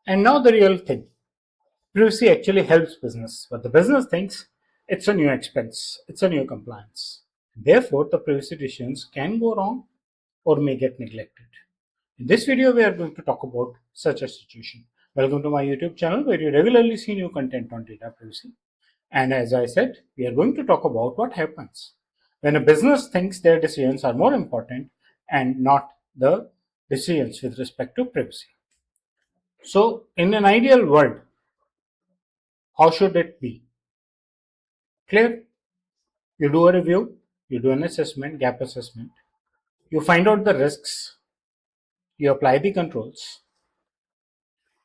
And now the real thing. Privacy actually helps business, but the business thinks it's a new expense, it's a new compliance. Therefore, the privacy decisions can go wrong or may get neglected. In this video, we are going to talk about such a situation. Welcome to my YouTube channel where you regularly see new content on data privacy. And as I said, we are going to talk about what happens when a business thinks their decisions are more important and not the decisions with respect to privacy. So, in an ideal world, how should it be? Clear? You do a review, you do an assessment, gap assessment, you find out the risks, you apply the controls,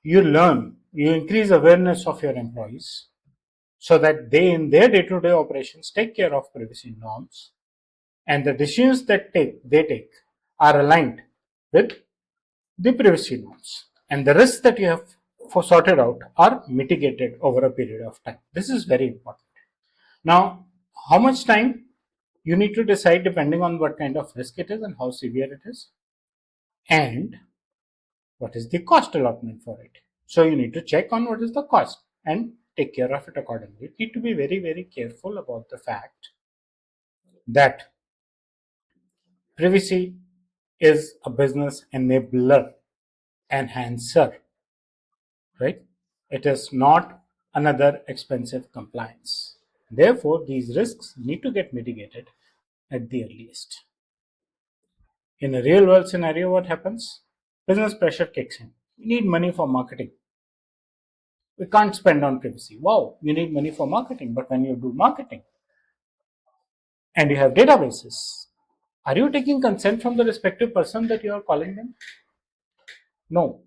you learn, you increase awareness of your employees so that they in their day-to-day operations take care of privacy norms and the decisions that they take are aligned with the privacy norms and the risks that you have for sorted out are mitigated over a period of time. This is very important. Now, how much time you need to decide depending on what kind of risk it is and how severe it is, and what is the cost allotment for it. So you need to check on what is the cost and take care of it accordingly. You need to be very, very careful about the fact that privacy is a business enabler, enhancer, right? It is not another expensive compliance. Therefore, these risks need to get mitigated at the earliest. In a real world scenario, what happens? Business pressure kicks in. We need money for marketing. We can't spend on privacy. Wow, you need money for marketing, but when you do marketing and you have databases, are you taking consent from the respective person that you are calling them? No.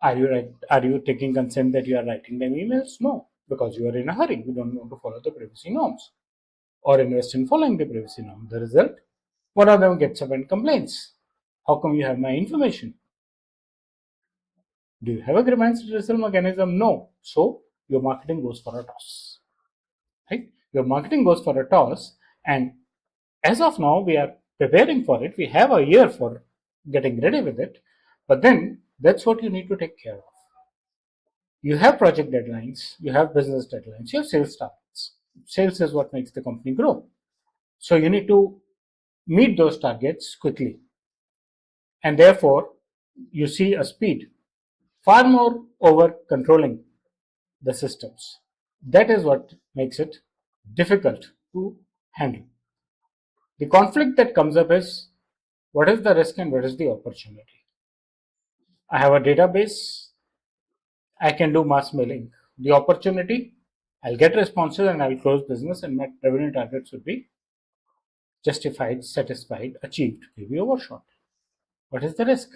Are you taking consent that you are writing them emails? No, because you are in a hurry. You don't want to follow the privacy norms or invest in following the privacy norm. The result, one of them gets up and complains. How come you have my information? Do you have a grievance redressal mechanism? No. So your marketing goes for a toss. Right? Your marketing goes for a toss, and as of now, we are preparing for it. We have a year for getting ready with it, but then that's what you need to take care of. You have project deadlines, you have business deadlines, you have sales targets. Sales is what makes the company grow. So you need to meet those targets quickly. And therefore, you see a speed far more over controlling the systems. That is what makes it difficult to handle. The conflict that comes up is what is the risk and what is the opportunity. I have a database, I can do mass mailing. The opportunity, I'll get responses and I'll close business and my revenue targets would be justified, satisfied, achieved, maybe overshot. What is the risk?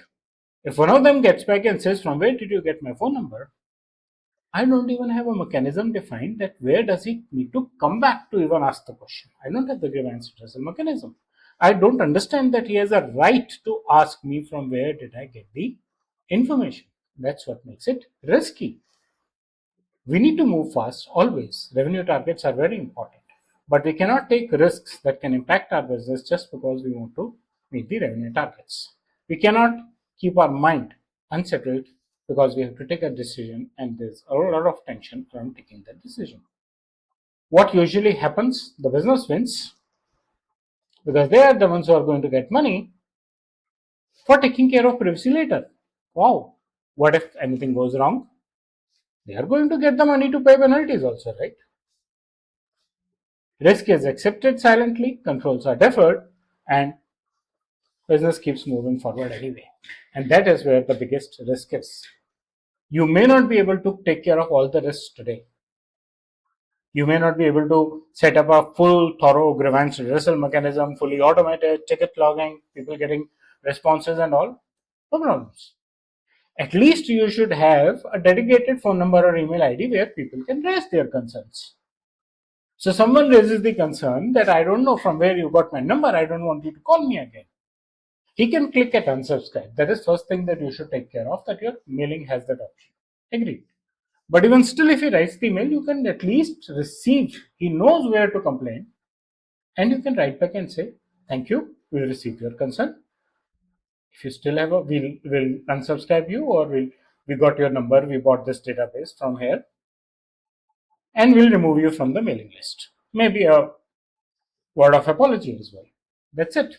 If one of them gets back and says, from where did you get my phone number? I don't even have a mechanism defined that where does he need to come back to even ask the question. I don't have the grievance redressal mechanism. I don't understand that he has a right to ask me from where did I get the information. That's what makes it risky. We need to move fast always. Revenue targets are very important. But we cannot take risks that can impact our business just because we want to meet the revenue targets. We cannot keep our mind unsettled because we have to take a decision and there's a lot of tension around taking that decision. What usually happens? The business wins because they are the ones who are going to get money for taking care of privacy later. Wow, what if anything goes wrong? They are going to get the money to pay penalties also, right? Risk is accepted silently, controls are deferred, and business keeps moving forward anyway. And that is where the biggest risk is. You may not be able to take care of all the risks today. You may not be able to set up a full, thorough grievance redressal mechanism, fully automated, ticket logging, people getting responses and all. No problems. At least you should have a dedicated phone number or email ID where people can raise their concerns. So someone raises the concern that I don't know from where you got my number, I don't want you to call me again. He can click at unsubscribe. That is first thing that you should take care of, that your mailing has that option. Agreed. But even still, if he writes the mail, you can at least receive, he knows where to complain, and you can write back and say, thank you, we'll receive your concern. If you still have we'll unsubscribe you or we'll we got your number, we bought this database from here, and we'll remove you from the mailing list. Maybe a word of apology as well. That's it.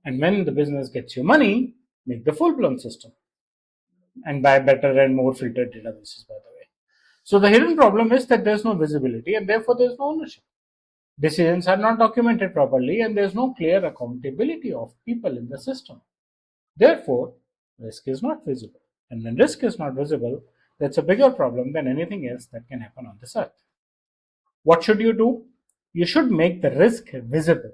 And when the business gets you money, make the full blown system and buy better and more filtered databases, by the way. So the hidden problem is that there's no visibility and therefore there's no ownership. Decisions are not documented properly and there's no clear accountability of people in the system. Therefore, risk is not visible. And when risk is not visible, that's a bigger problem than anything else that can happen on this earth. What should you do? You should make the risk visible.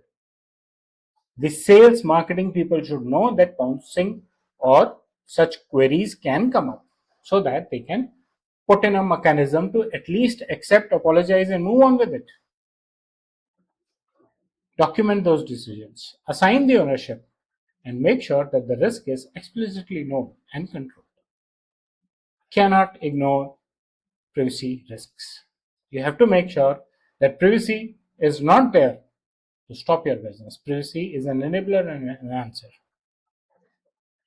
The sales marketing people should know that bouncing or such queries can come up so that they can put in a mechanism to at least accept, apologize, and move on with it. Document those decisions, assign the ownership, and make sure that the risk is explicitly known and controlled. Cannot ignore privacy risks. You have to make sure that privacy is not there to stop your business. Privacy is an enabler and an enhancer.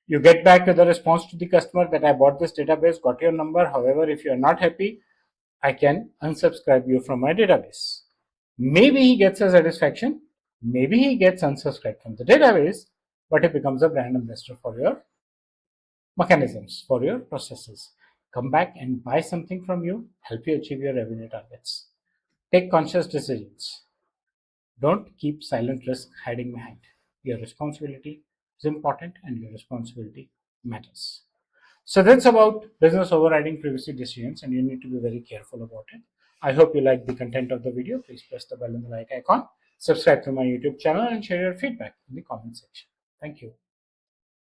You get back to the response to the customer that I bought this database, got your number. However, if you are not happy, I can unsubscribe you from my database. Maybe he gets a satisfaction, maybe he gets unsubscribed from the database, but he becomes a brand ambassador for your mechanisms, for your processes. Come back and buy something from you, help you achieve your revenue targets. Take conscious decisions. Don't keep silent risk hiding behind. Your responsibility is important and your responsibility matters. So that's about business overriding privacy decisions, and you need to be very careful about it. I hope you like the content of the video. Please press the bell and the like icon, subscribe to my YouTube channel, and share your feedback in the comment section. Thank you.